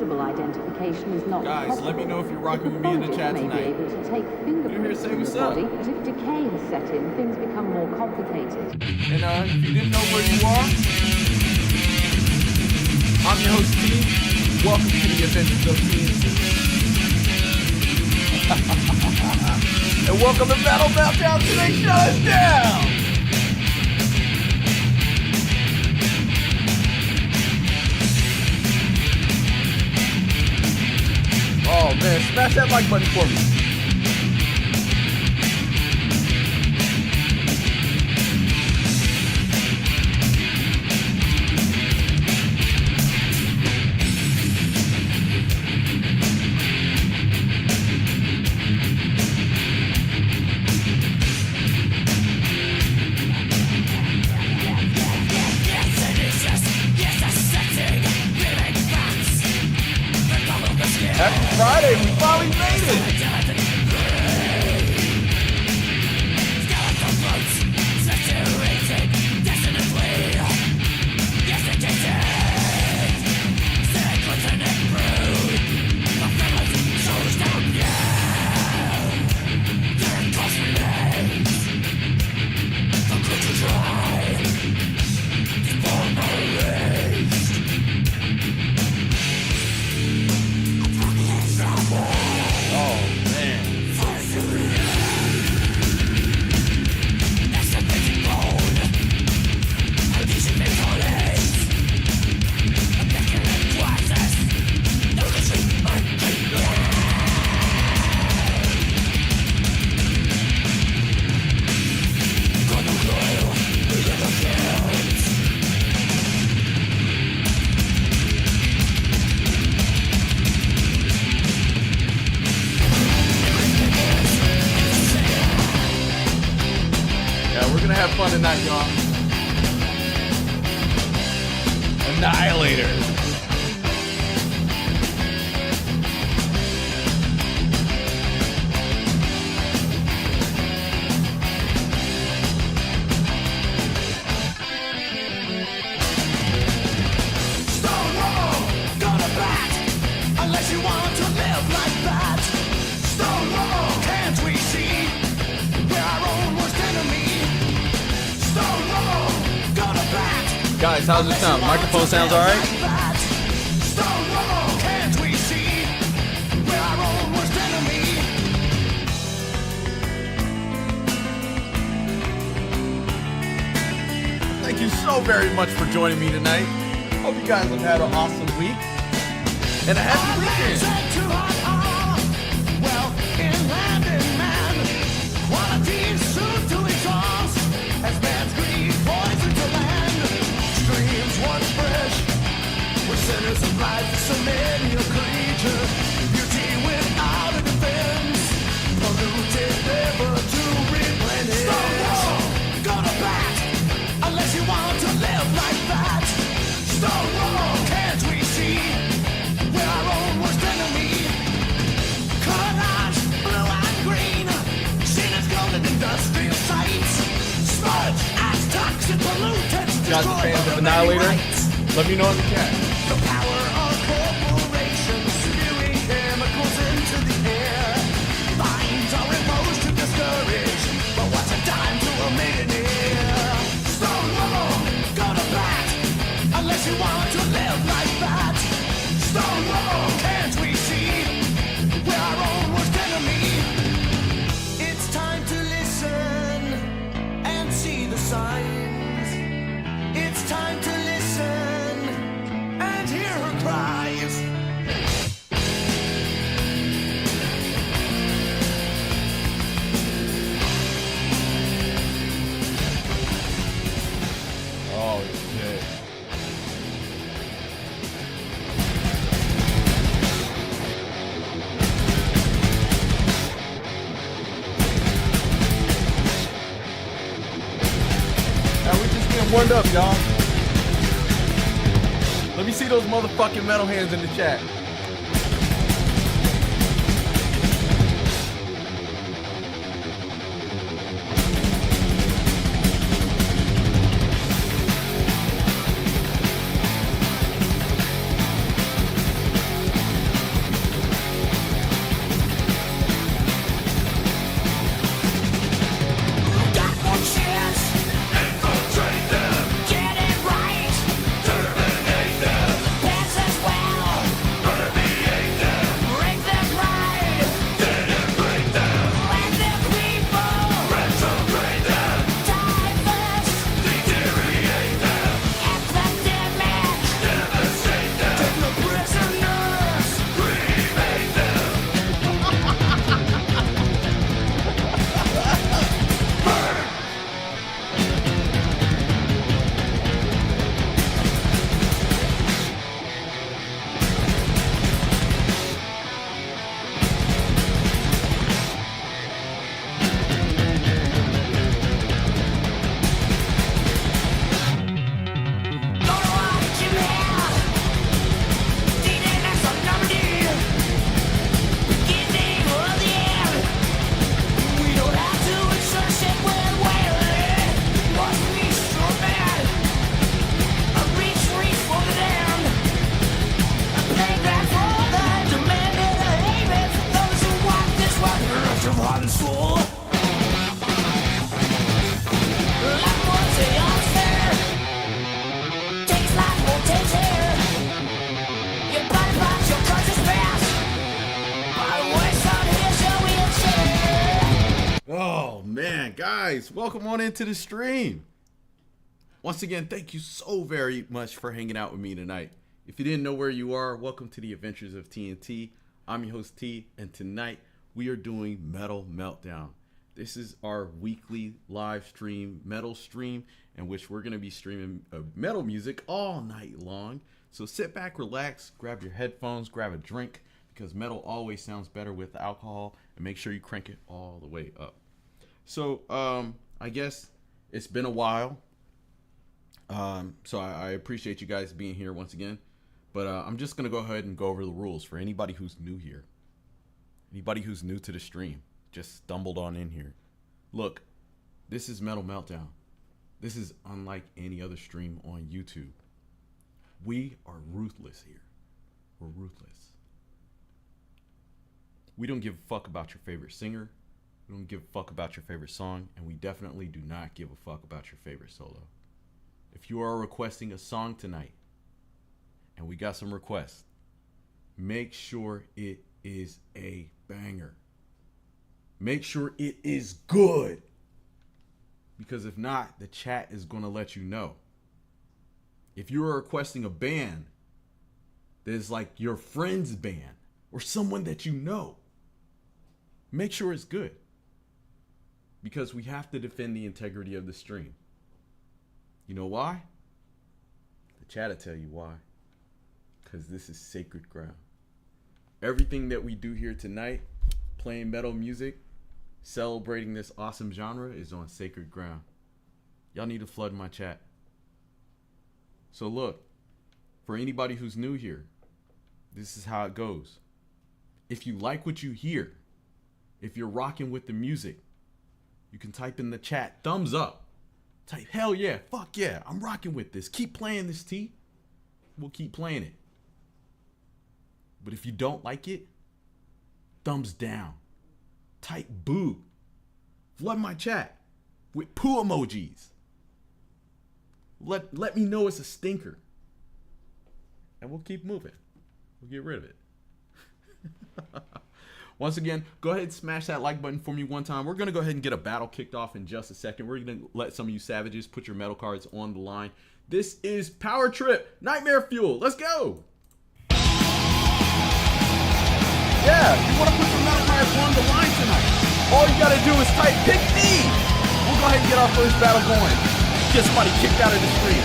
visible identification is not Guys, possible. let me know if you're rocking with me in the chat May be tonight. able to take fingerprints say from the what's up. body, but if decay has set in, things become more complicated. And if you didn't know where you are, I'm your host, Steve. Welcome to the Adventures of Steve. And welcome to Metal Meltdown Stays. Shut us down! Oh man, smash that like button for me. Happy Friday, we finally made it! Have fun tonight, y'all. Annihilator. Stonewall, gonna bat, unless you want to live like that. Stonewall, can't we see we're our own worst enemy? Guys, how's it sound? Microphone sounds alright? Stonewall, can't we see we're our own worst enemy? Thank you so very much for joining me tonight. Hope you guys have had an awesome week and a happy weekend. Well, inland and man, quality soon to exhaust as man's greed poisons the land. Streams once fresh, were centers of life for so many a creature. Beauty without a defense, polluted never to replenish. Stonewall, gonna bat, unless you want to live like that. Stonewall, can't we see we're our own worst enemy? Colonized, blue and green, seen as golden industrial sites. Smudge as toxic pollutants. You guys are fans of Annihilator? Let me know in the chat. The power of corporations spewing chemicals into the air. Fines are imposed to discourage, but what's a dime to a millionaire? Stonewall, gonna bat, unless you want to live like that. Stonewall, can't we see we're our own worst enemy? It's time to listen and see the signs. It's time to listen and hear her cries. Oh shit. Now we just getting warmed up, y'all. Let me see those motherfucking metal hands in the chat. control. Like what's the unfair? Takes life, won't take care. Your body parts, your conscious past. By the way, son, here's your wheelchair. Oh man, guys, welcome on into the stream. Once again, thank you so very much for hanging out with me tonight. If you didn't know where you are, welcome to the Adventures of TNT. I'm your host T, and tonight we are doing Metal Meltdown. This is our weekly live stream, metal stream, in which we're going to be streaming metal music all night long. So sit back, relax, grab your headphones, grab a drink, because metal always sounds better with alcohol, and make sure you crank it all the way up. So I guess it's been a while. So I appreciate you guys being here once again. But I'm just going to go ahead and go over the rules for anybody who's new here. Anybody who's new to the stream, just stumbled on in here. Look, this is Metal Meltdown. This is unlike any other stream on YouTube. We are ruthless here. We're ruthless. We don't give a fuck about your favorite singer. We don't give a fuck about your favorite song. And we definitely do not give a fuck about your favorite solo. If you are requesting a song tonight, and we got some requests, make sure it is a banger. Make sure it is good. Because if not, the chat is going to let you know. If you are requesting a band that is like your friend's band or someone that you know, make sure it's good. Because we have to defend the integrity of the stream. You know why? The chat will tell you why. Because this is sacred ground. Everything that we do here tonight, playing metal music, celebrating this awesome genre, is on sacred ground. Y'all need to flood my chat. So look, for anybody who's new here, this is how it goes. If you like what you hear, if you're rocking with the music, you can type in the chat, thumbs up. Type, hell yeah, fuck yeah, I'm rocking with this. Keep playing this, T. We'll keep playing it. But if you don't like it, thumbs down. Type boo. Flood my chat with poo emojis. Let me know it's a stinker. And we'll keep moving. We'll get rid of it. Once again, go ahead and smash that like button for me one time. We're going to go ahead and get a battle kicked off in just a second. We're going to let some of you savages put your metal cards on the line. This is Powertrip, Nightmare Fuel. Let's go. Yeah, if you want to put your metal cards on the line tonight, all you got to do is type pick me. We'll go ahead and get our first battle going. Get somebody kicked out of the stream.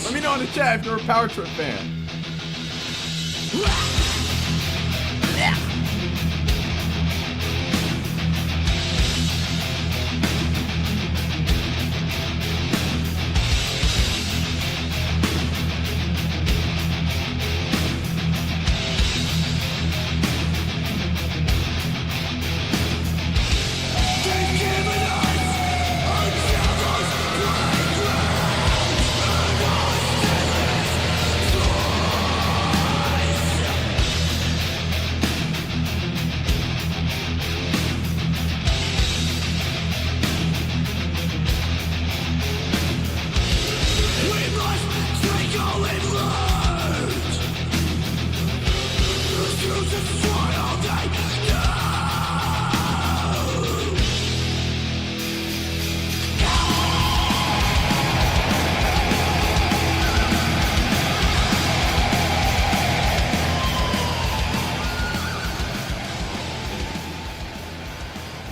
Let me know in the chat if you're a Powertrip fan.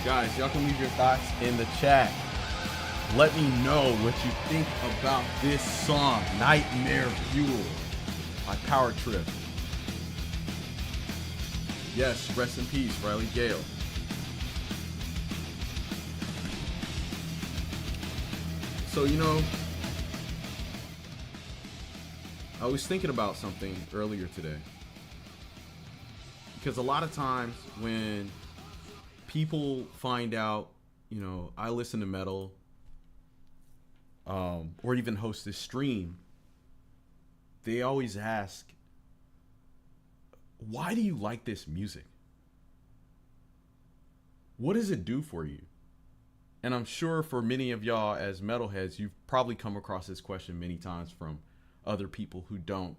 Guys, y'all can leave your thoughts in the chat. Let me know what you think about this song, Nightmare Fuel by Powertrip. Yes, rest in peace, Riley Gale. So, you know, I was thinking about something earlier today. Because a lot of times when people find out, you know, I listen to metal, or even host this stream, they always ask, why do you like this music? What does it do for you? And I'm sure for many of y'all as metalheads, you've probably come across this question many times from other people who don't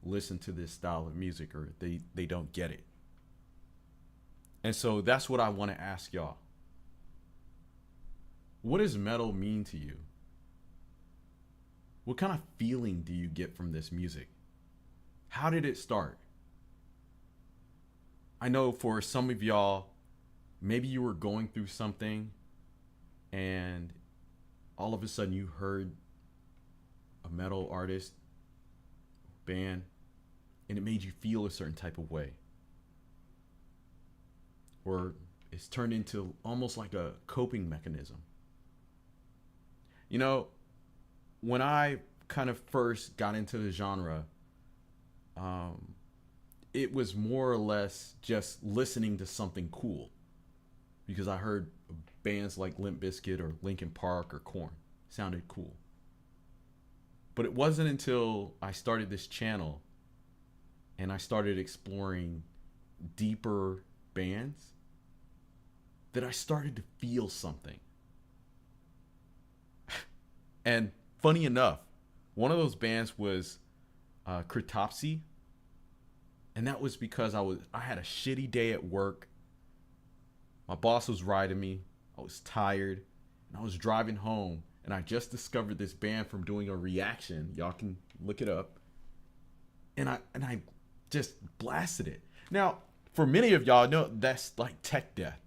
listen to this style of music, or they don't get it. And so that's what I want to ask y'all. What does metal mean to you? What kind of feeling do you get from this music? How did it start? I know for some of y'all, maybe you were going through something and all of a sudden you heard a metal artist, band, and it made you feel a certain type of way. Or it's turned into almost like a coping mechanism. You know, when I kind of first got into the genre, it was more or less just listening to something cool, because I heard bands like Limp Bizkit or Linkin Park or Korn sounded cool. But it wasn't until I started this channel and I started exploring deeper bands that I started to feel something. And funny enough, one of those bands was Cryptopsy. And that was because I had a shitty day at work. My boss was riding me. I was tired. And I was driving home. And I just discovered this band from doing a reaction. Y'all can look it up. And I just blasted it. Now, for many of y'all, know that's like tech death.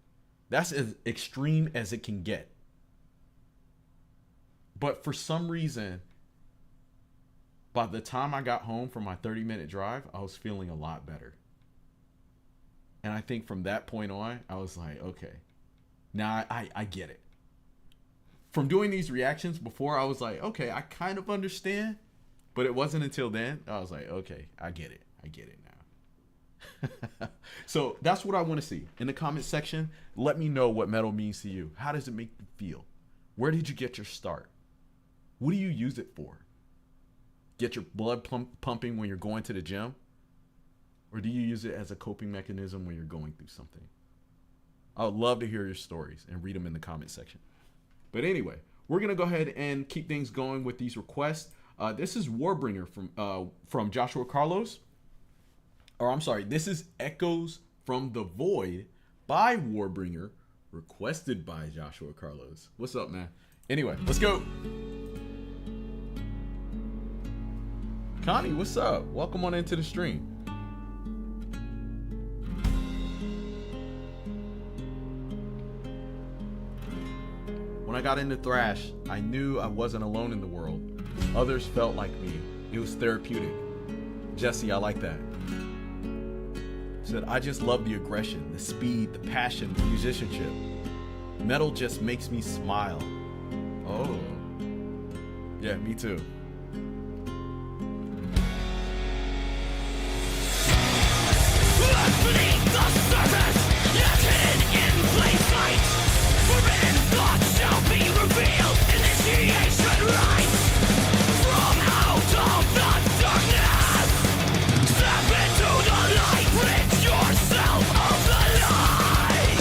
That's as extreme as it can get. But for some reason, by the time I got home from my 30-minute drive, I was feeling a lot better. And I think from that point on, I was like, okay, now I get it. From doing these reactions before, I was like, okay, I kind of understand. But it wasn't until then, I was like, okay, I get it. I get it now. So that's what I want to see. In the comment section, let me know what metal means to you. How does it make you feel? Where did you get your start? What do you use it for? Get your blood pumping when you're going to the gym? Or do you use it as a coping mechanism when you're going through something? I would love to hear your stories and read them in the comment section. But anyway, we're going to go ahead and keep things going with these requests. This is Warbringer from Joshua Carlos. Or I'm sorry, this is Echoes from the Void by Warbringer, requested by Joshua Carlos. What's up, man? Anyway, let's go. Connie, what's up? Welcome on into the stream. When I got into thrash, I knew I wasn't alone in the world. Others felt like me. It was therapeutic. Jesse, I like that. Said, I just love the aggression, the speed, the passion, the musicianship. Metal just makes me smile. Oh. Yeah, me too. Beneath the surface, yet hidden in plain sight. Forbidden thoughts shall be revealed. Initiation rites. From out of the darkness, step into the light. Rid yourself of the light.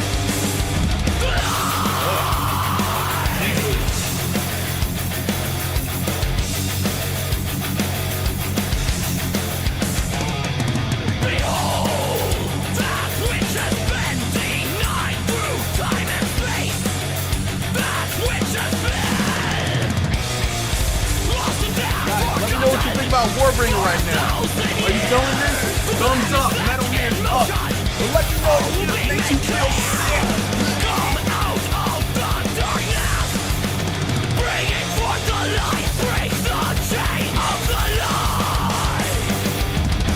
Let me know what you think about Warbringer right now. Are you feeling this? Thumbs up, metal hands up. But let me know if it makes you feel sick. Come out of the darkness, bringing forth the light, break the chain of the light.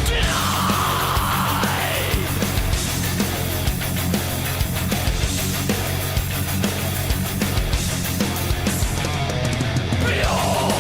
Denied. Behold.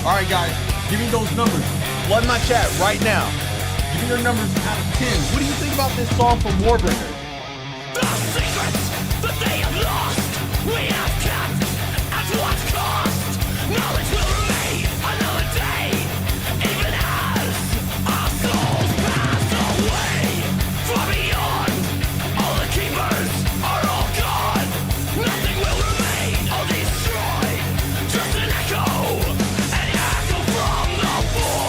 Alright guys, give me those numbers. Flood my chat right now. Give me your numbers out of 10. What do you think about this song from Warbringer? The secrets that they have lost, we have kept at what cost. Knowledge will remain another day, even as our souls pass away. Far beyond, all the keepers are all gone. Nothing will remain or destroyed, just an echo, an echo from the void.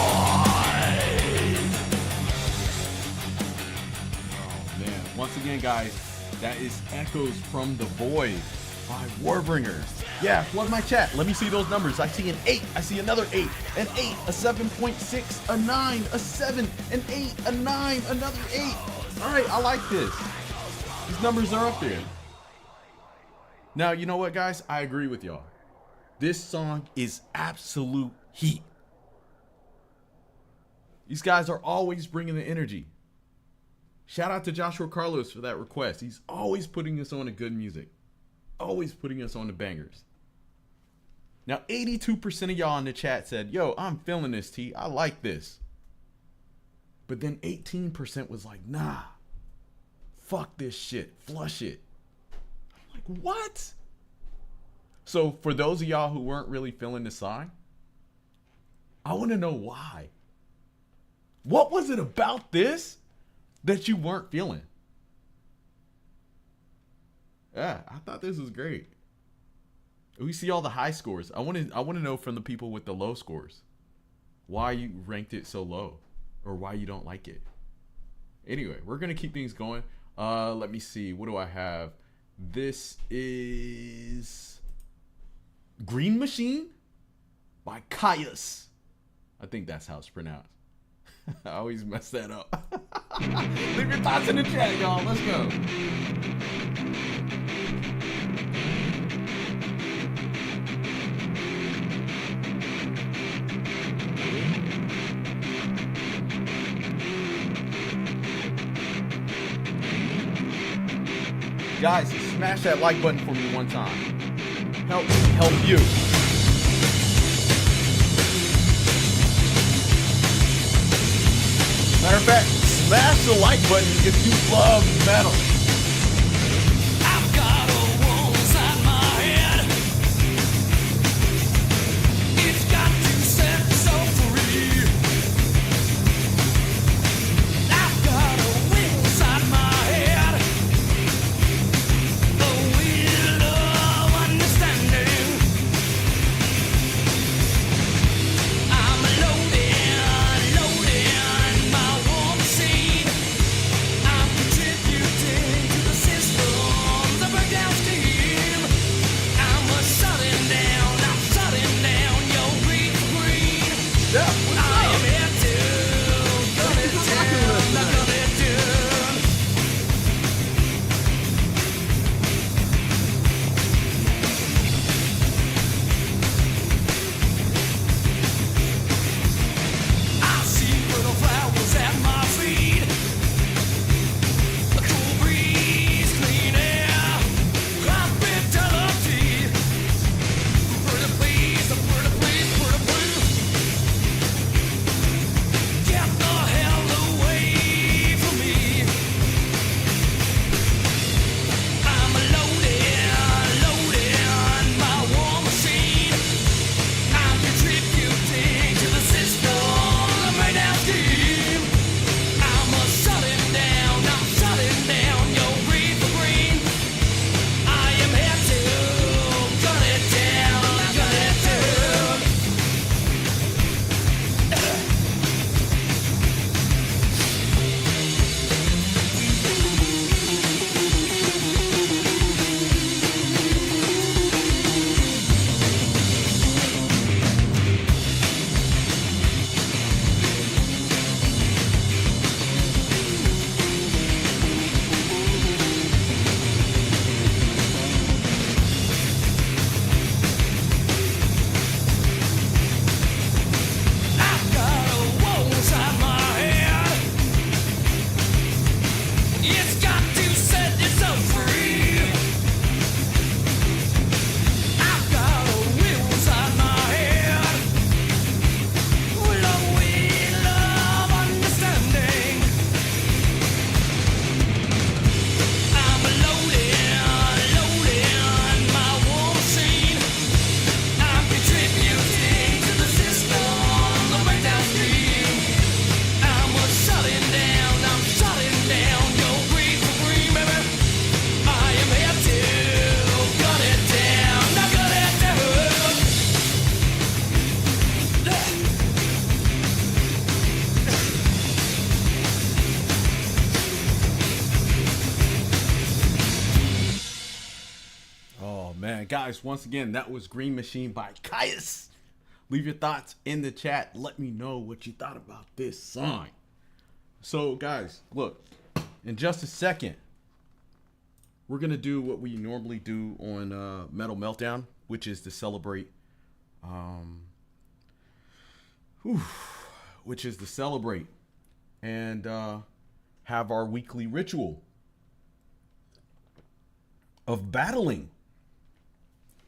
Oh man, once again guys, that is Echoes from the Void by Warbringer. Yeah, flood my chat. Let me see those numbers. I see an 8. I see another 8. An 8. A 7.6. A 9. A 7. An 8. A 9. Another 8. All right, I like this. These numbers are up there. Now, you know what, guys? I agree with y'all. This song is absolute heat. These guys are always bringing the energy. Shout out to Joshua Carlos for that request. He's always putting us on the good music. Always putting us on the bangers. Now, 82% of y'all in the chat said, yo, I'm feeling this, T. I like this. But then 18% was like, nah, fuck this shit. Flush it. I'm like, what? So for those of y'all who weren't really feeling the song, I want to know why. What was it about this that you weren't feeling? Yeah, I thought this was great. We see all the high scores. I want to know from the people with the low scores why you ranked it so low or why you don't like it. Anyway, we're going to keep things going. Let me see. What do I have? This is Green Machine by Kyuss. I think that's how it's pronounced. I always mess that up. Leave your thoughts in the chat, y'all. Let's go. Guys, smash that like button for me one time. Help you. Matter of fact, smash the like button if you love metal. I've got a wall inside my head. It's got to set so free. I've got a wheel inside my head. The wheel of understanding. I'm loading my warm seed. I'm contributing guys, once again, that was Green Machine by Kyuss. Leave your thoughts in the chat. Let me know what you thought about this song. So, guys, look, in just a second, we're going to do what we normally do on Metal Meltdown, which is to celebrate, and have our weekly ritual of battling.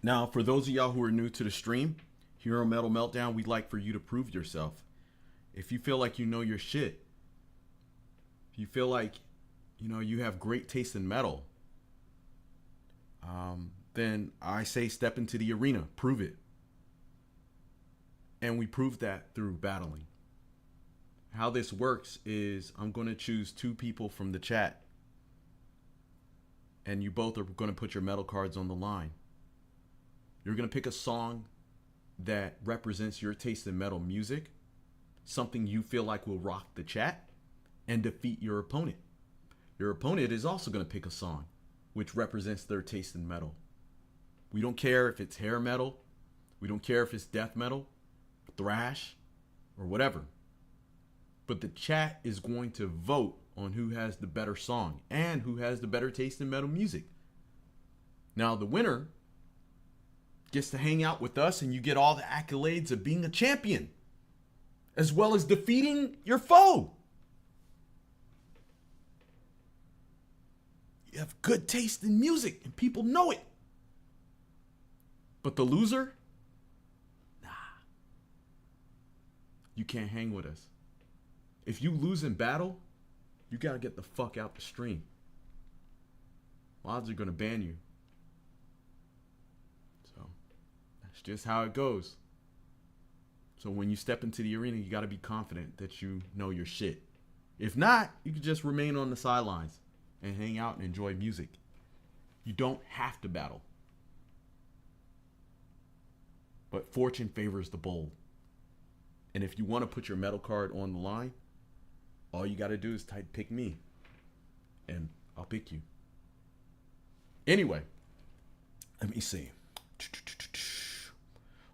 Now, for those of y'all who are new to the stream, here on Metal Meltdown, we'd like for you to prove yourself. If you feel like you know your shit, if you feel like, you know, you have great taste in metal, then I say step into the arena, prove it. And we prove that through battling. How this works is I'm going to choose 2 people from the chat, and you both are going to put your metal cards on the line. You're going to pick a song that represents your taste in metal music, something you feel like will rock the chat, and defeat your opponent. Your opponent is also going to pick a song which represents their taste in metal. We don't care if it's hair metal, we don't care if it's death metal, thrash, or whatever. But the chat is going to vote on who has the better song and who has the better taste in metal music. Now, the winner gets to hang out with us, and you get all the accolades of being a champion, as well as defeating your foe. You have good taste in music, and people know it. But the loser, nah, you can't hang with us. If you lose in battle, you gotta get the fuck out the stream. Odds are gonna ban you. So that's just how it goes. So when you step into the arena, you gotta be confident that you know your shit. If not, you can just remain on the sidelines and hang out and enjoy music. You don't have to battle. But fortune favors the bold. And if you want to put your metal card on the line, all you got to do is type pick me, and I'll pick you. Anyway, let me see.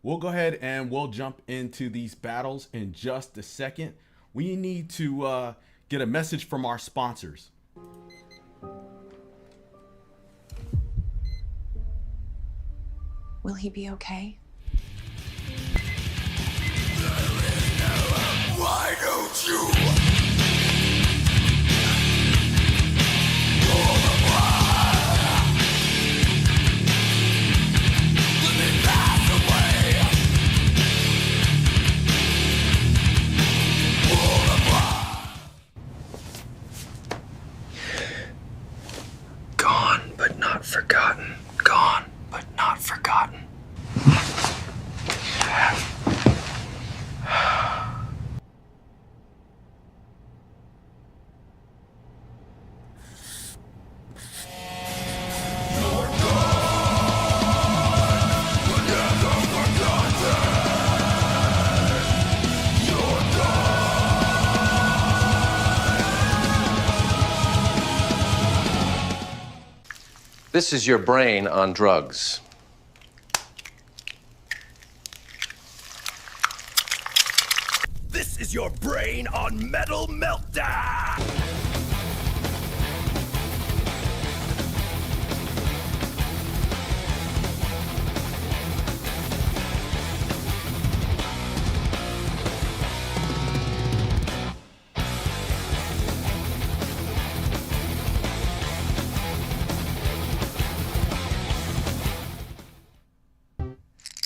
We'll go ahead and we'll jump into these battles in just a second. We need to get a message from our sponsors. Will he be okay? Why don't you? Gone, but not forgotten. Gone, but not forgotten. This is your brain on drugs. This is your brain on Metal Meltdown!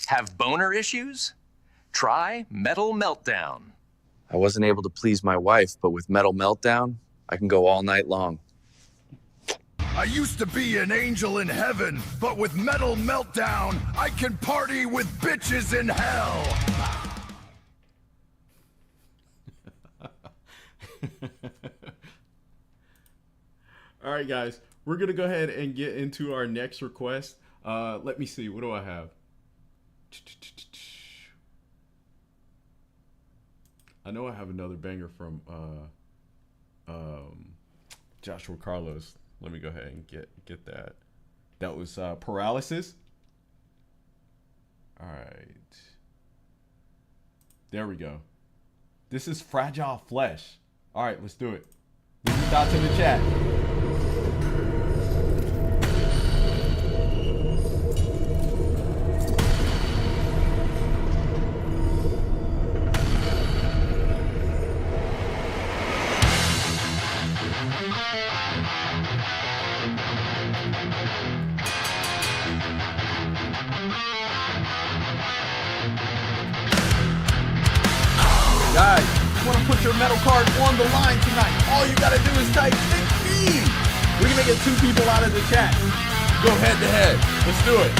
Have boner issues? Try Metal Meltdown. I wasn't able to please my wife, but with Metal Meltdown, I can go all night long. I used to be an angel in heaven, but with Metal Meltdown, I can party with bitches in hell! All right, guys, we're going to go ahead and get into our next request. Let me see. What do I have? I know I have another banger from Joshua Carlos. Let me go ahead and get that. That was Paralysis All right. There we go. This is Fragile Flesh. All right, let's do it. Leave your thoughts in the chat. Guys, you want to put your metal card on the line tonight? All you gotta do is type "Pick me." We're gonna get 2 people out of the chat. Go head to head. Let's do it.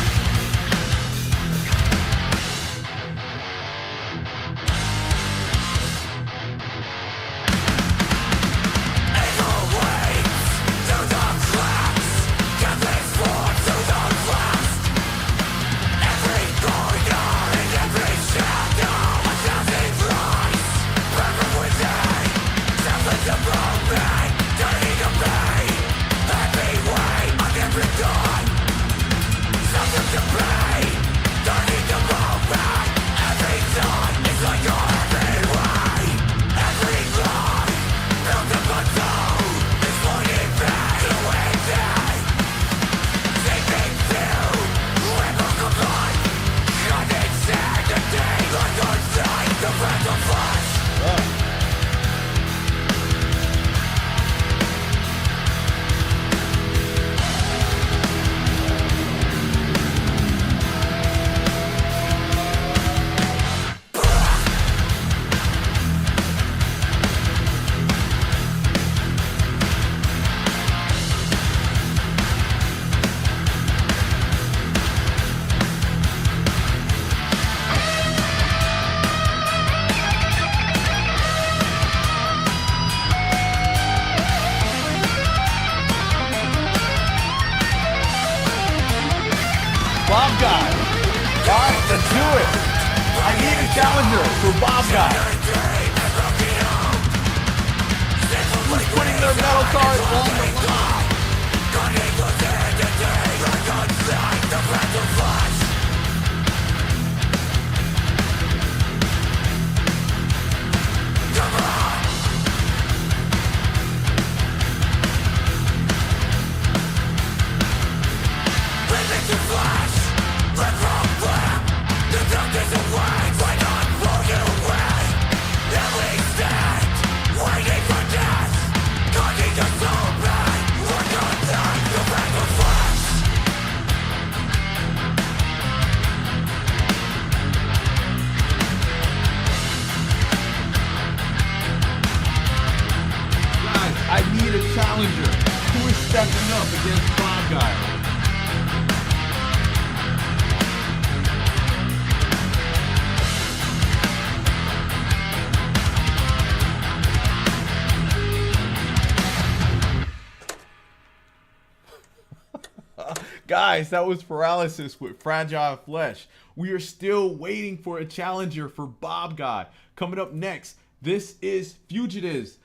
Guys, that was Paralysis with Fragile Flesh. We are still waiting for a challenger for Bob Guy. Coming up next, this is Fugitives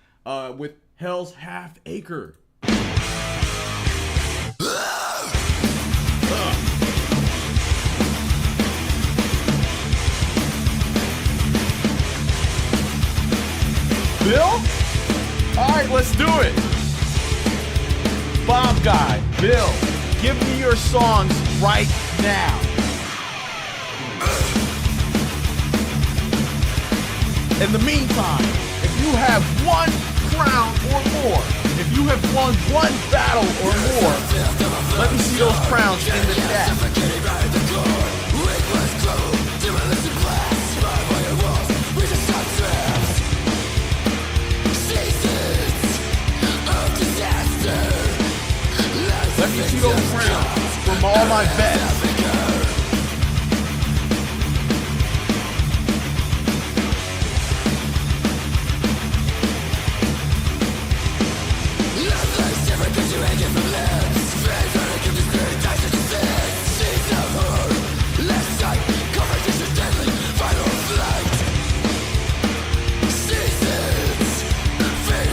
with Hell's Half Acre. Bill? Alright, let's do it. Bob Guy, Bill, give me your songs right now. In the meantime, if you have 1 crown or more, if you have won 1 battle or more, let me see those crowns in the chat. Let me see those crowns from all my bets.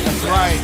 That's right.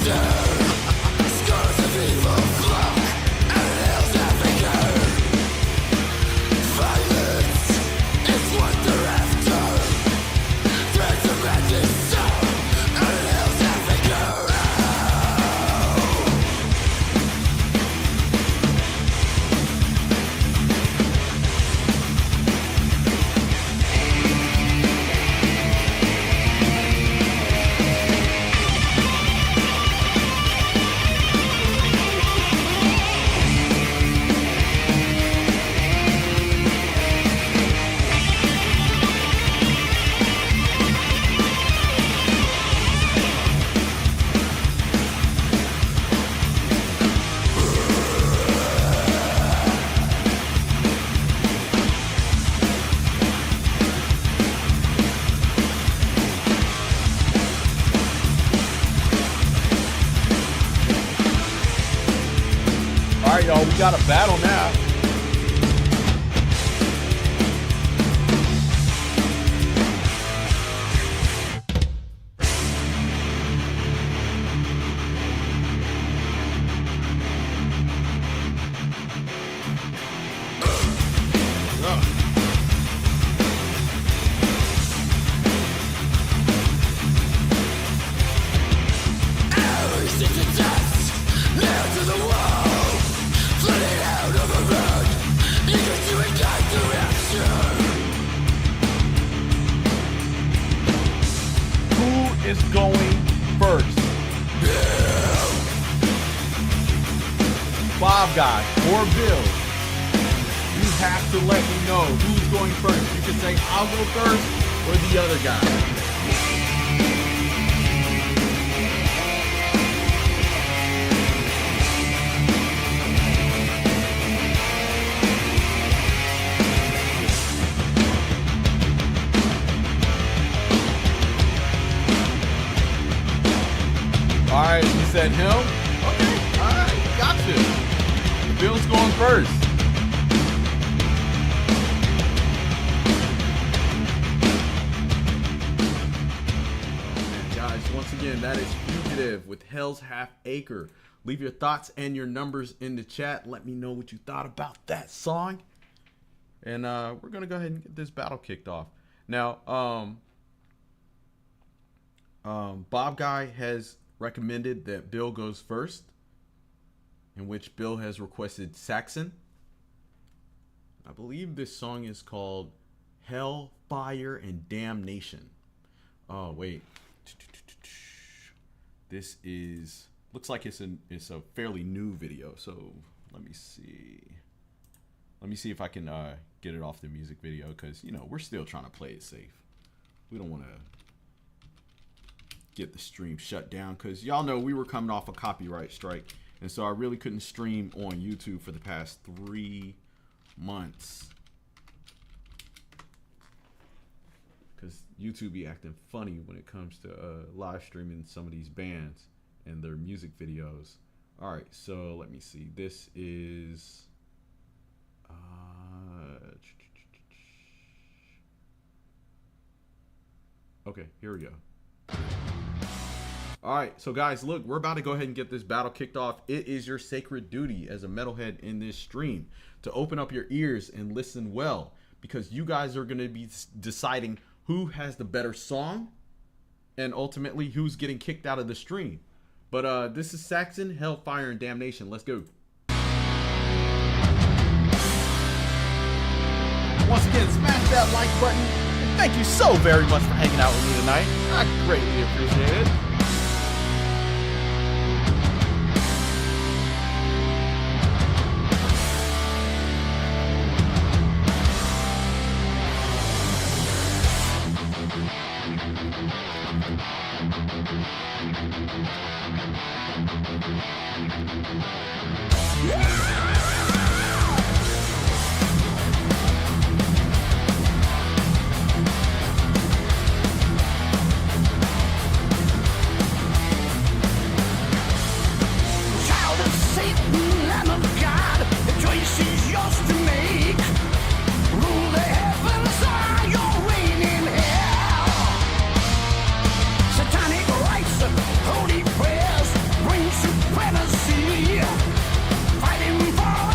y'all. We got a battle now. Is going first. Bob Guy or Bill, you have to let me know who's going first. You can say I'll go first or the other guy. Alright, you said him? Okay, alright, gotcha. Bill's going first. And guys, once again, that is Fugitive with Hell's Half Acre. Leave your thoughts and your numbers in the chat. Let me know what you thought about that song. And we're going to go ahead and get this battle kicked off. Now, Bob Guy has recommended that Bill goes first, in which Bill has requested Saxon. I believe this song is called Hell, Fire, and Damnation. Oh, wait. This is, looks like it's a fairly new video, so let me see. Let me see if I can get it off the music video, because, you know, we're still trying to play it safe. We don't want to get the stream shut down, because y'all know we were coming off a copyright strike, and so I really couldn't stream on YouTube for the past 3 months because YouTube be acting funny when it comes to live streaming some of these bands and their music videos. All right, so let me see. This is okay, here we go. All right, so guys, look, we're about to go ahead and get this battle kicked off. It is your sacred duty as a metalhead in this stream to open up your ears and listen well, because you guys are going to be deciding who has the better song and ultimately who's getting kicked out of the stream. But this is Saxon, Hellfire, and Damnation. Let's go. Once again, smash that like button. And thank you so very much for hanging out with me tonight. I greatly appreciate it. Fighting for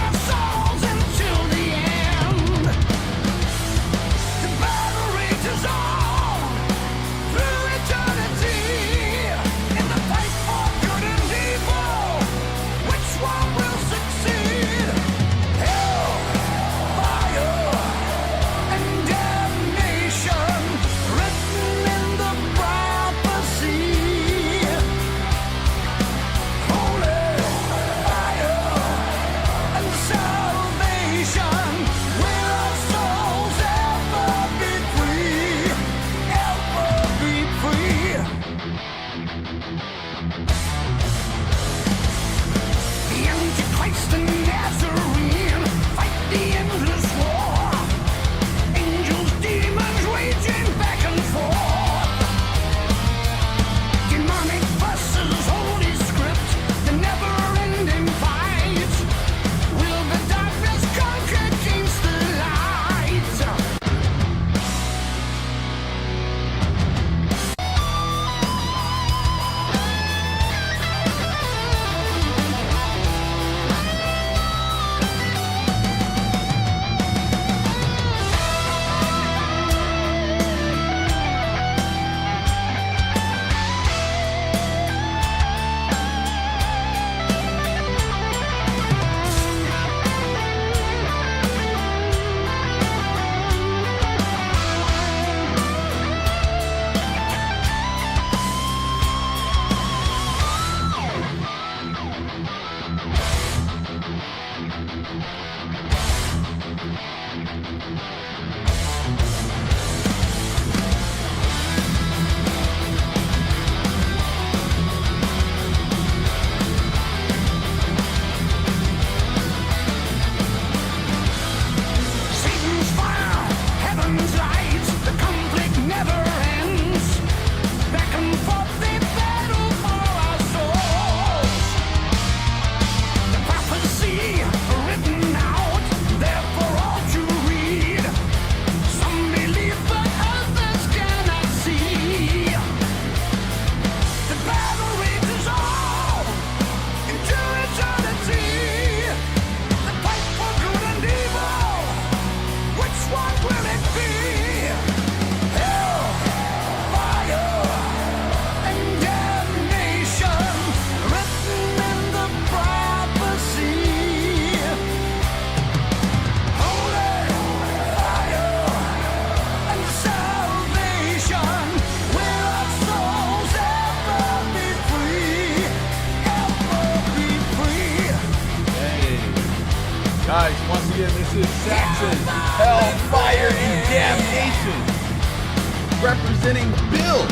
representing Bill,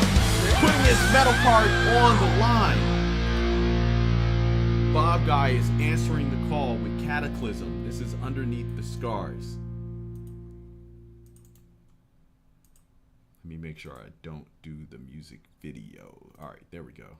putting his metal card on the line. Bob Guy is answering the call with Cataclysm. This is Underneath the Scars. Let me make sure I don't do the music video. All right, there we go.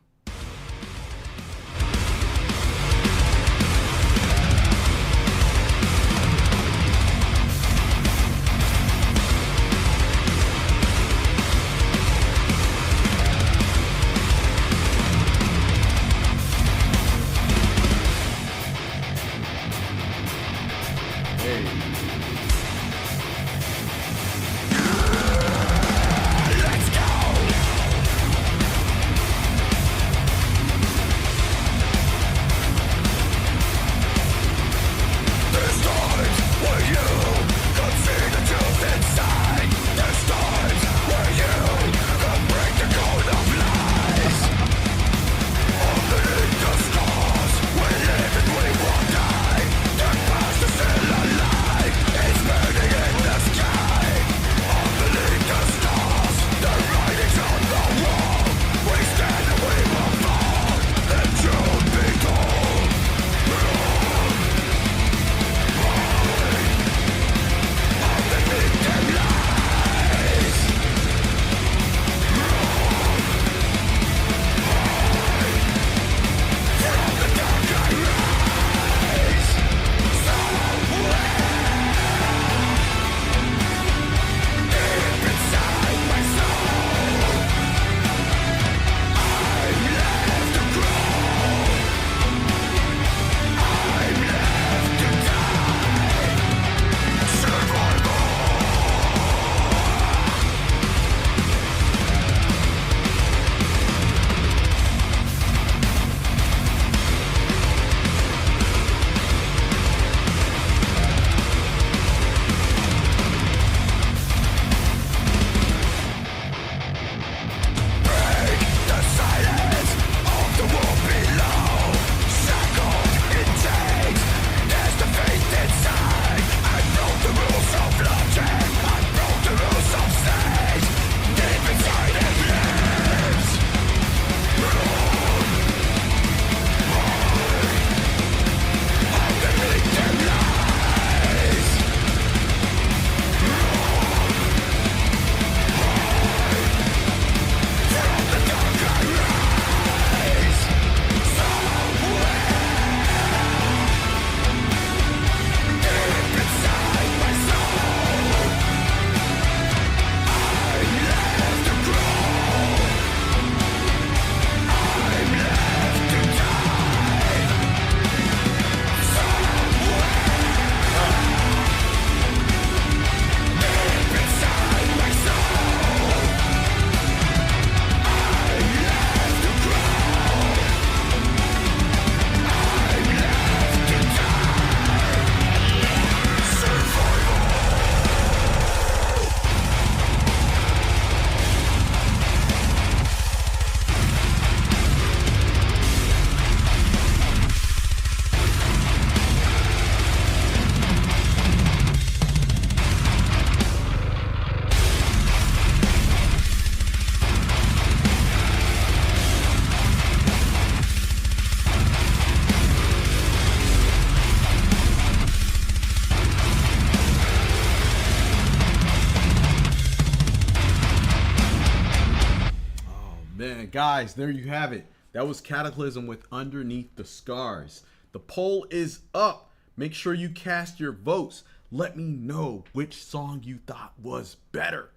Guys, there you have it. That was Cataclysm with Underneath the Scars. The poll is up. Make sure you cast your votes. Let me know which song you thought was better.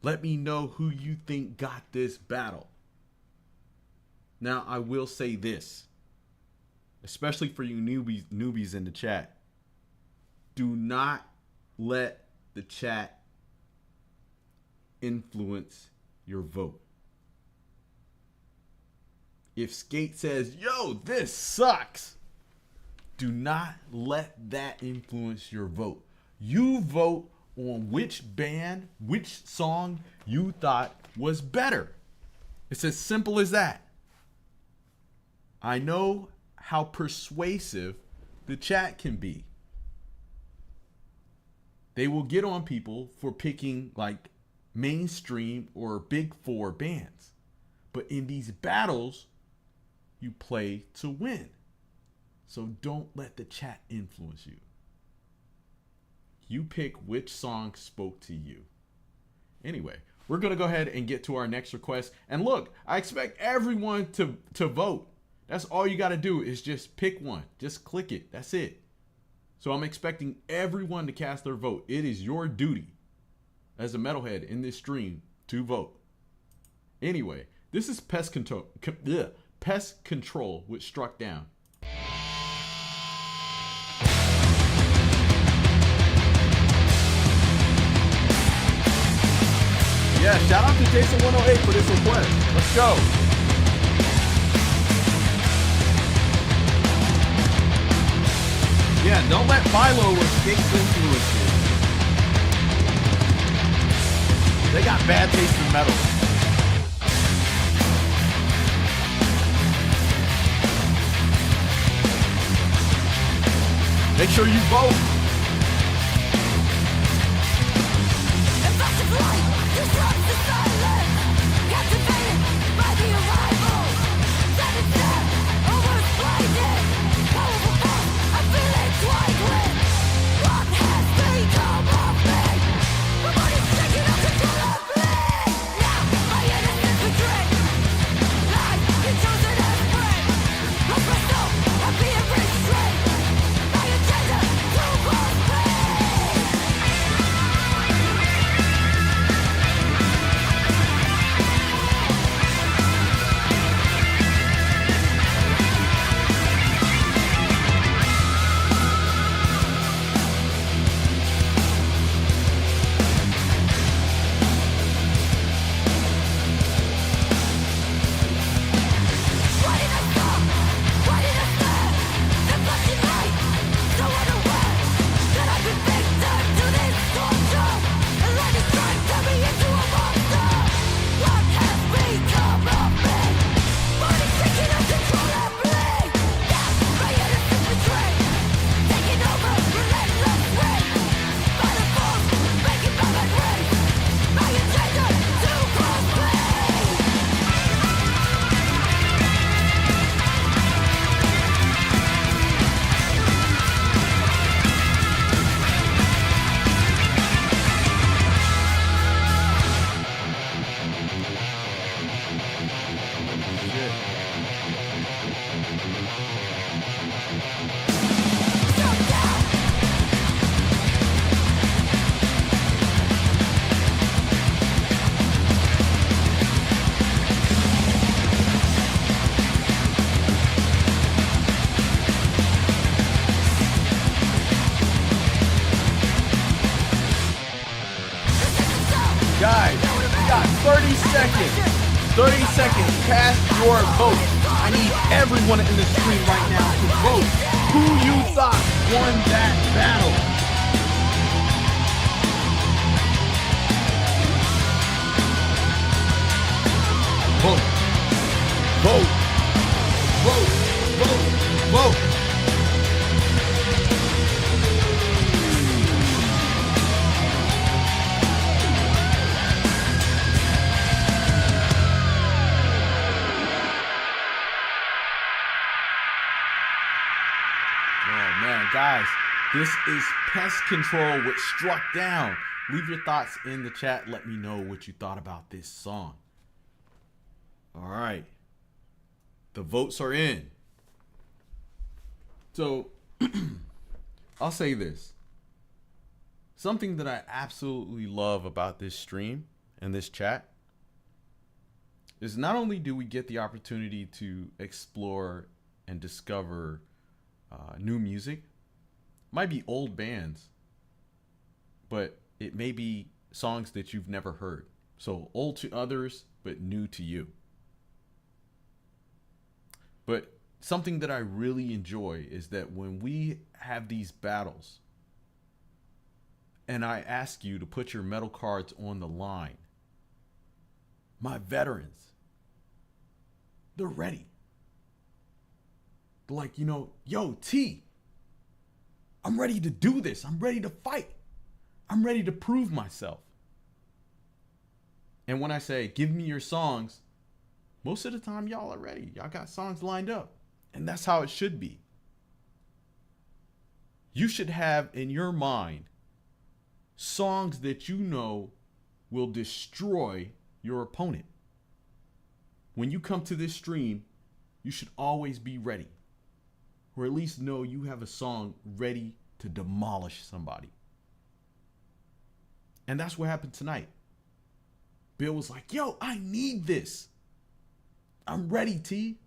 Let me know who you think got this battle. Now, I will say this, especially for you newbies in the chat. Do not let the chat influence your vote. If Skate says, yo, this sucks, do not let that influence your vote. You vote on which band, which song you thought was better. It's as simple as that. I know how persuasive the chat can be. they will get on people for picking like mainstream or big four bands. But in these battles, you play to win. So don't let the chat influence you. You pick which song spoke to you. Anyway, we're going to go ahead and get to our next request. And look, I expect everyone to vote. That's all you got to do is just pick one. Just click it. That's it. So I'm expecting everyone to cast their vote. It is your duty as a metalhead in this stream to vote. Anyway, this is Pest Control. Pest Control, which Struck Down. Yeah, shout out to Jason108 for this request. Let's go. Yeah, don't let Philo or Skinks influence you. They got bad taste in metal. Make sure you vote. Guys, we got 30 seconds. 30 seconds. Cast your vote. I need everyone in the stream right now to vote who you thought won that battle. Vote. Vote. Vote. Vote. Vote. Guys, this is Pest Control with Struck Down. Leave your thoughts in the chat. Let me know what you thought about this song. All right. The votes are in. So, I'll say this. Something that I absolutely love about this stream and this chat is not only do we get the opportunity to explore and discover new music. Might be old bands, but it may be songs that you've never heard. So old to others, but new to you. But something that I really enjoy is that when we have these battles and I ask you to put your metal cards on the line, my veterans, they're ready. They're like, yo, T, I'm ready to do this. I'm ready to fight. I'm ready to prove myself. And when I say, give me your songs, most of the time, y'all are ready. Y'all got songs lined up. And that's how it should be. You should have in your mind songs that you know will destroy your opponent. When you come to this stream, you should always be ready. Or at least know you have a song ready to demolish somebody. And that's what happened tonight. Bill was like, yo, I need this. I'm ready, T.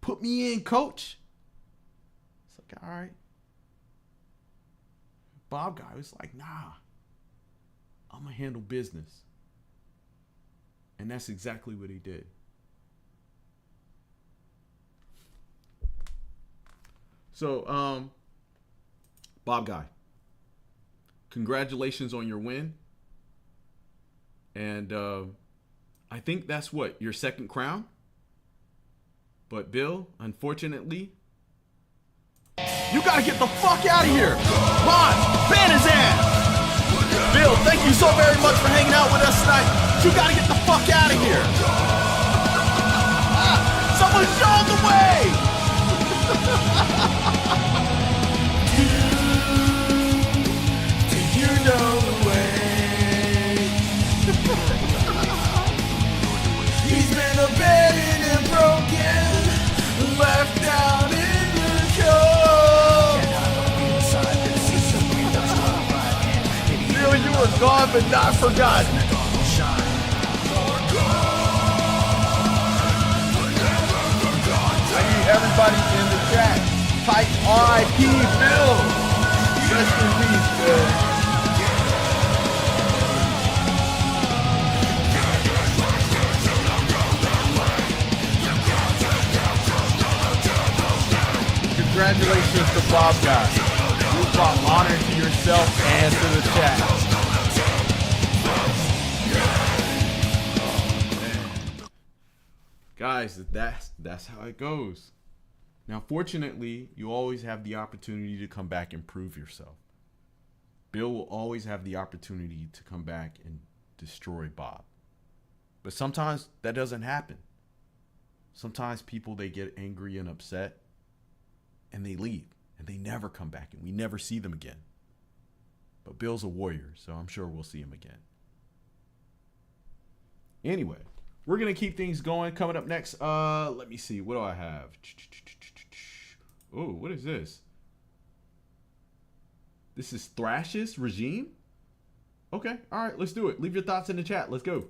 Put me in, coach. It's like, all right. Bob guy was like, nah, I'm going to handle business. And that's exactly what he did. So, Bob guy, congratulations on your win. And I think that's what, your second crown? But Bill, unfortunately, you gotta get the fuck out of here! Come on, ban his ass! Bill, thank you so very much for hanging out with us tonight. You gotta get the fuck out of here! Someone show the way! Do you know the way? He's been abandoned and broken, left down in the cold. Bill, you were gone but not forgotten. I need everybody in the chat. Type R.I.P. Bill. Rest in peace, Bill. Congratulations to Bob guy. You brought honor to yourself and to the chat. Guys, that's how it goes. Now, fortunately, you always have the opportunity to come back and prove yourself. Bill will always have the opportunity to come back and destroy Bob. But sometimes that doesn't happen. Sometimes people, they get angry and upset and they leave and they never come back and we never see them again. But Bill's a warrior, so I'm sure we'll see him again. Anyway, we're going to keep things going. Coming up next, let me see. What do I have? Oh, what is this? This is Thrash's Regime? Okay, all right, let's do it. Leave your thoughts in the chat. Let's go.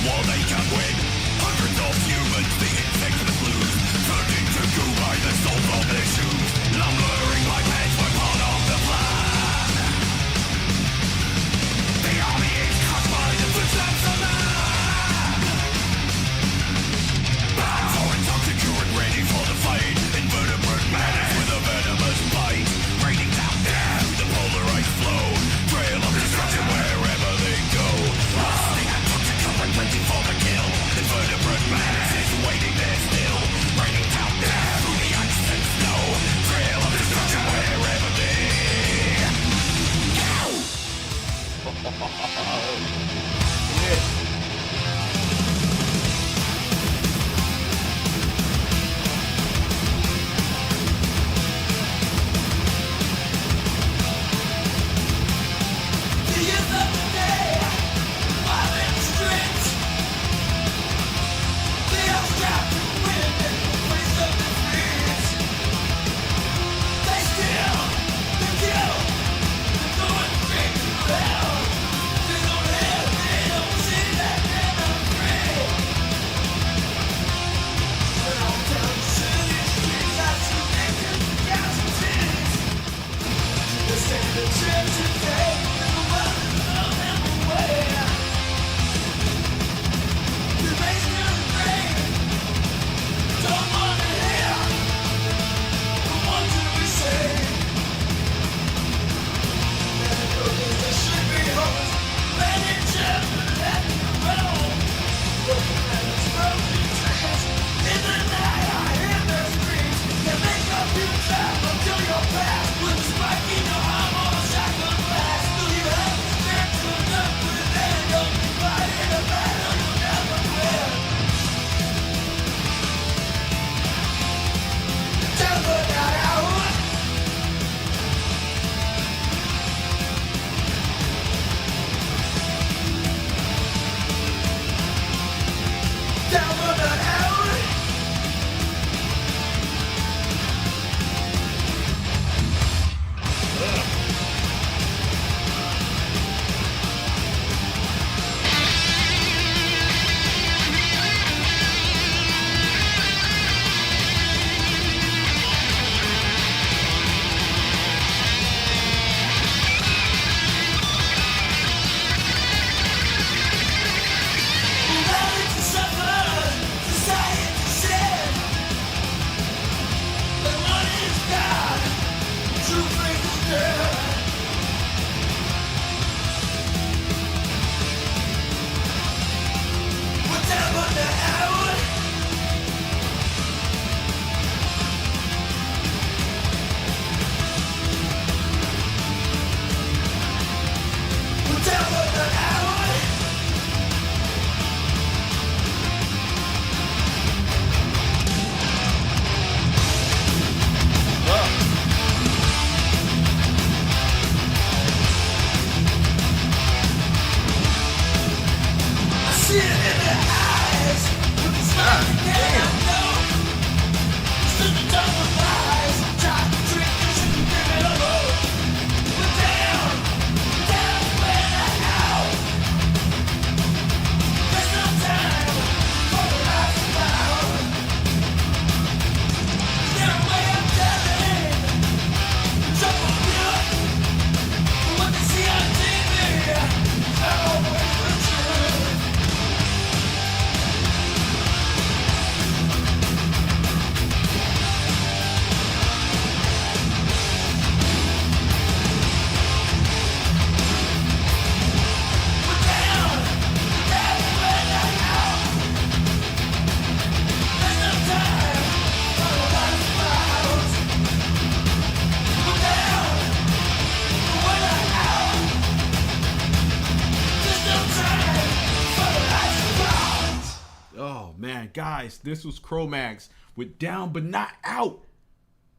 war they can win. Hundreds of humans, the insects and the blues, turned into goo by the soles of their shoes. Lumbering like heads were part of the plan. The army is cut by the footsteps of man. Bathory toxic current ready for the fight. Invertebrate madness with a venomous bite. Raining down through the polarized flow. Trail of destruction wherever they go. Rusting and toxic current waiting for the kill. Invertebrate madness is waiting there still. Raining down through the ice and snow. Trail of destruction wherever they go. The end of the day, while in the streets, they are strapped to the wind and the waste of the streets. They steal, they kill, they go and drink to hell. They don't live, they don't see that they're not free. But I'll tell the city streets that's who they can casualties. They're taking the chance to take the world and love them away. The race to the grave, don't want to hear, don't want to be saved. And I know there should be hope, but it just let me roll. Broken letters, broken dreams, in the night I hear their screams. They make a future until your past with a spike in your arm or a shotgun blast. Will you have the strength to look within? Don't be fighting a battle you'll never win. Never got out. Never got out. Humanity suffers, society sin. The money is God, true faith is dead. Whatever the hell. Whatever the hell. I see it in their eyes. When it's not again, no. It's in the double lies. Try to trick us and give it a look. We're down, down where the hell. There's no time for the life about. Is there a way of telling the trouble good? But what they see on TV is not always the truth. We're down, down where the hell. There's no time for the life about. We're down, where the hell. There's no time for the life about. Oh man, guys, this was Cro-Mags with Down But Not Out.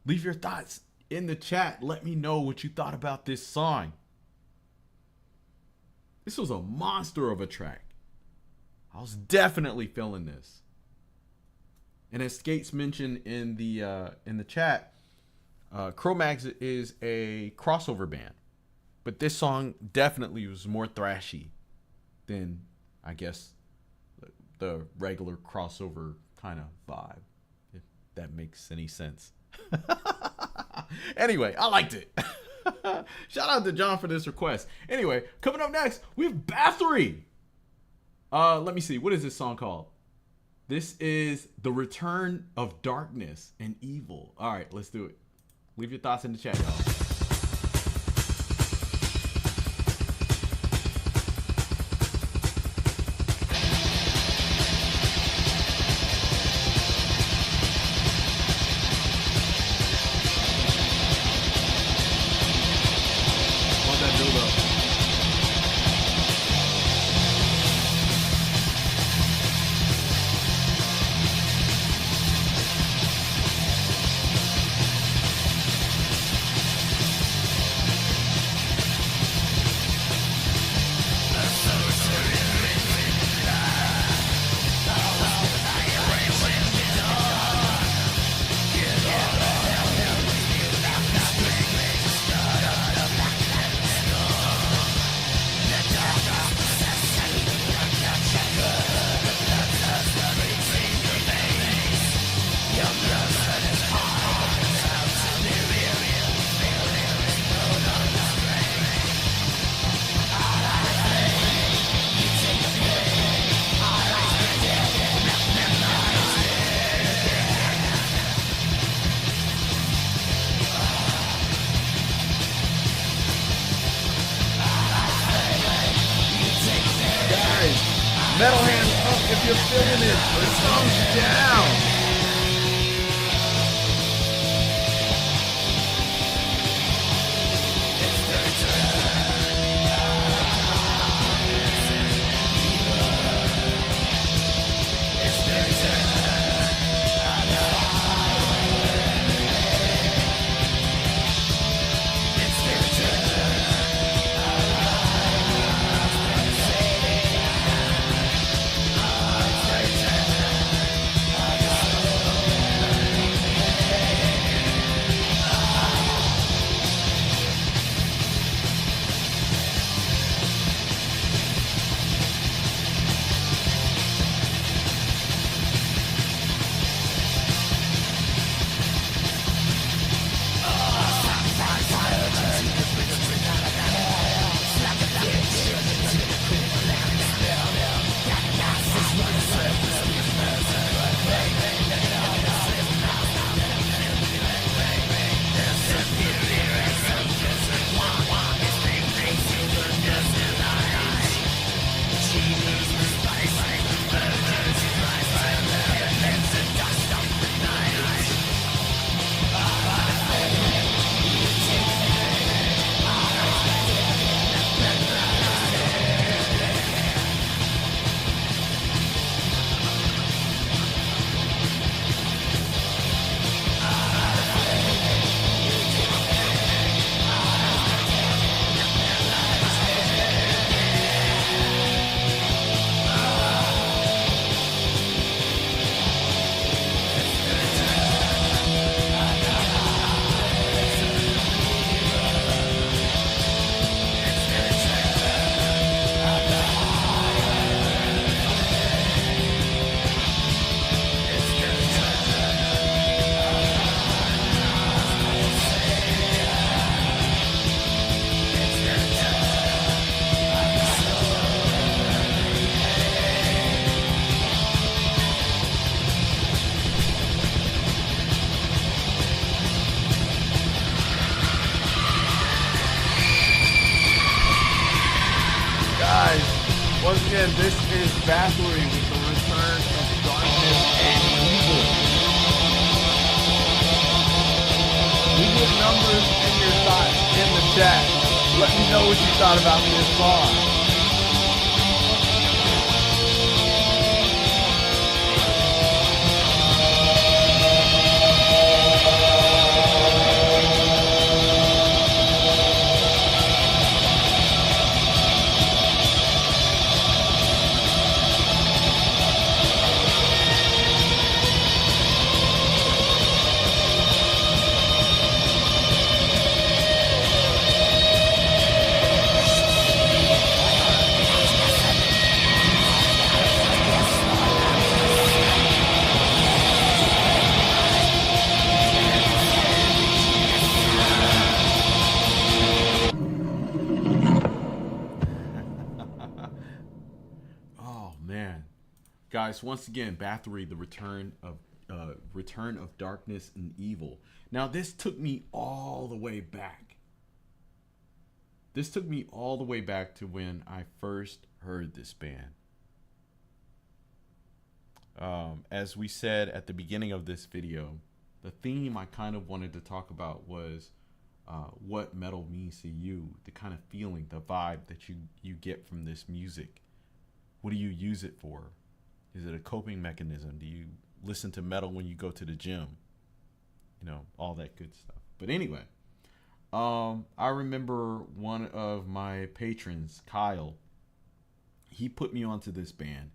Leave your thoughts in the chat. Let me know what you thought about this song. This was a monster of a track. I was definitely feeling this. And as Skates mentioned in the chat, Cro-Mags is a crossover band, but this song definitely was more thrashy than, I guess, the regular crossover kind of vibe, if that makes any sense. Anyway, I liked it. Shout out to John for this request. Anyway, coming up next, we have Bathory. Let me see. What is this song called? This is The Return of Darkness and Evil. All right, let's do it. Leave your thoughts in the chat, y'all. Metal hands up if you're feeling it. Put thumbs down. Once again, this is Bathory with The Return of Darkness and Evil. Leave your numbers and your thoughts in the chat. Let me know what you thought about this song. Guys, once again, Bathory, the Return of Darkness and Evil. Now, this took me all the way back. This took me all the way back to when I first heard this band. As we said at the beginning of this video, the theme I kind of wanted to talk about was what metal means to you, the kind of feeling, the vibe that you get from this music. What do you use it for? Is it a coping mechanism? Do you listen to metal when you go to the gym? You know, all that good stuff. But anyway, I remember one of my patrons, Kyle, he put me onto this band.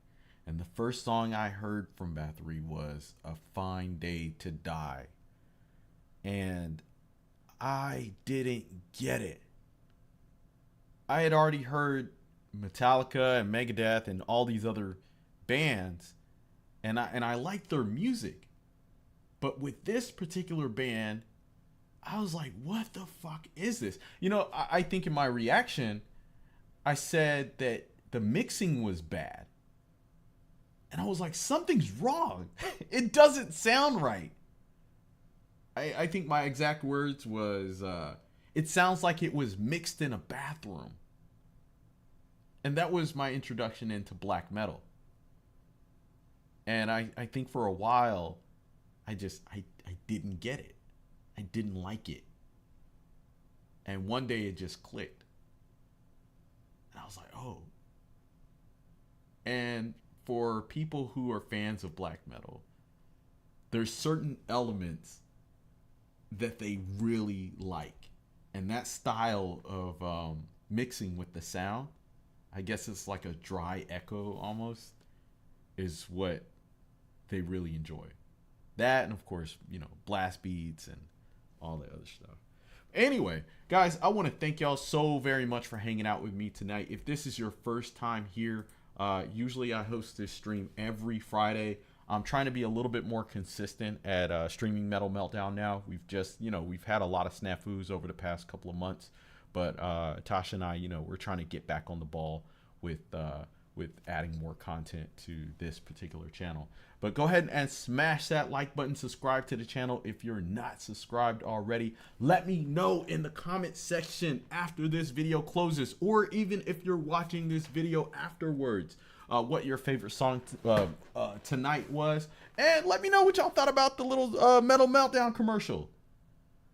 And the first song I heard from Bathory was A Fine Day to Die. And I didn't get it. I had already heard Metallica and Megadeth and all these other bands, and I liked their music. But with this particular band, I was like, what the fuck is this? You know, I think in my reaction, I said that the mixing was bad. And I was like, something's wrong. It doesn't sound right. I think my exact words was, it sounds like it was mixed in a bathroom. And that was my introduction into black metal. And I think for a while, I didn't get it. I didn't like it. And one day it just clicked. And I was like, oh. And for people who are fans of black metal, there's certain elements that they really like. And that style of mixing with the sound, I guess it's like a dry echo almost, is what they really enjoy. That, and of course, you know, blast beats and all the other stuff. Anyway, guys, I want to thank y'all so very much for hanging out with me tonight. If this is your first time here, usually I host this stream every Friday. I'm trying to be a little bit more consistent at streaming Metal Meltdown now. We've just, you know, we've had a lot of snafus over the past couple of months, but Tasha and I, you know, we're trying to get back on the ball with adding more content to this particular channel. But go ahead and smash that like button, subscribe to the channel if you're not subscribed already. Let me know in the comment section after this video closes, or even if you're watching this video afterwards, what your favorite song tonight was. And let me know what y'all thought about the little Metal Meltdown commercial.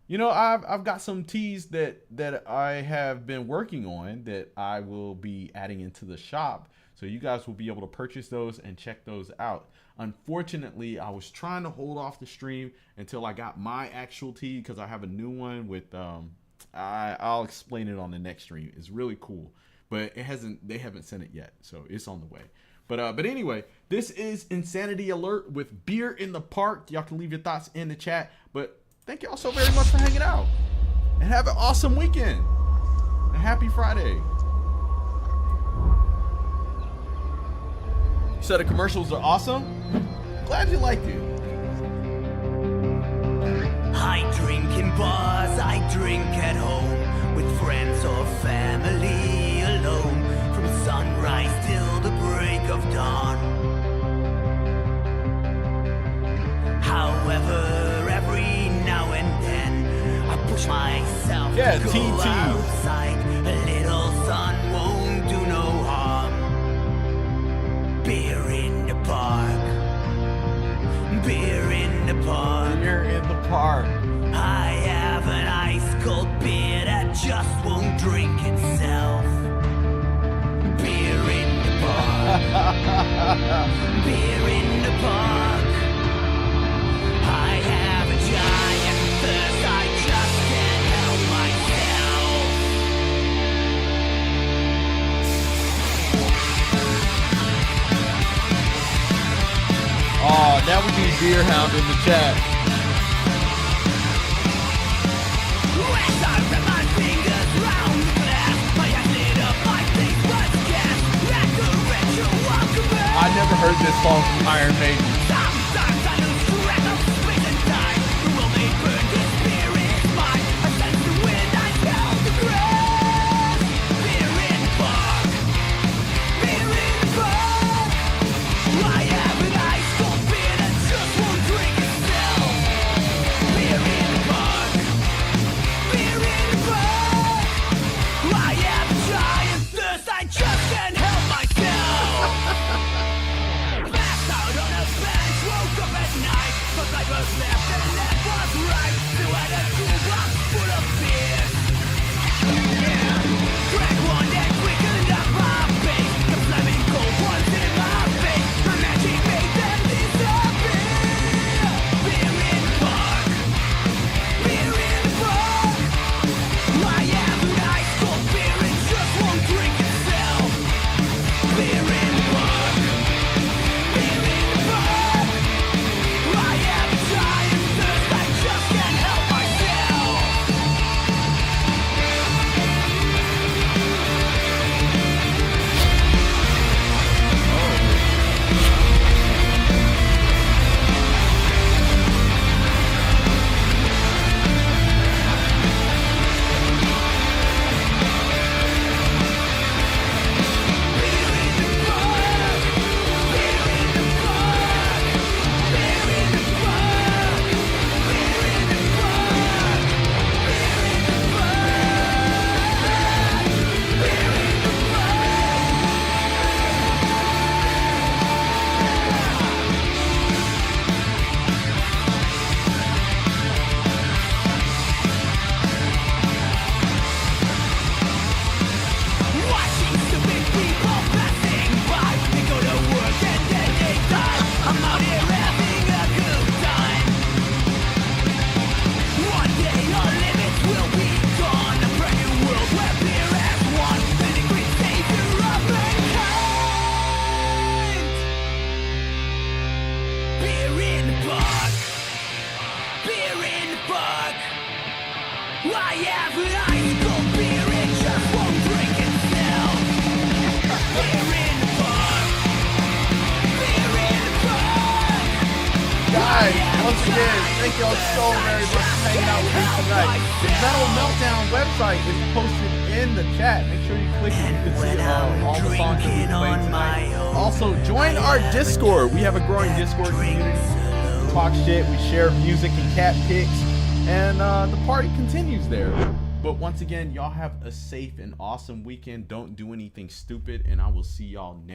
You know, I've got some teas that I have been working on that I will be adding into the shop. So you guys will be able to purchase those and check those out. Unfortunately, I was trying to hold off the stream until I got my actual tea, because I have a new one with, I'll explain it on the next stream. It's really cool, but they haven't sent it yet. So it's on the way. But anyway, this is Insanity Alert with Beer in the Park. Y'all can leave your thoughts in the chat, but thank y'all so very much for hanging out, and have an awesome weekend, and happy Friday. You said the commercials are awesome? Glad you liked it. I drink in bars, I drink at home, with friends or family alone, from sunrise till the break of dawn. However, every now and then I push myself to go TT. outside. A little sun won't do no harm. Beer in the park. Beer in the park. Beer in the park. I have an ice cold beer that just won't drink itself. Beer in the park. Beer in the park. I have a giant thirst, I just can't help myself. Oh, now we need Beer Hound in the chat. As I wrap my fingers round the glass, my eyes lit up, my face was gas. At the retro walkman. I never heard this song from Iron Maiden. Sometimes I lose track of space and time. The world may burn, the spirit is mine. I sense the wind, I smell the grass. Beer in the park. Beer in the park. I Once again, thank y'all so very much for hanging out with me tonight. The Metal Meltdown website is posted in the chat. Make sure you click it. You can see all the songs that we played tonight. Also, join our Discord. We have a growing Discord community. We talk shit, we share music and cat pics, and the party continues there. But once again, y'all have a safe and awesome weekend. Don't do anything stupid, and I will see y'all next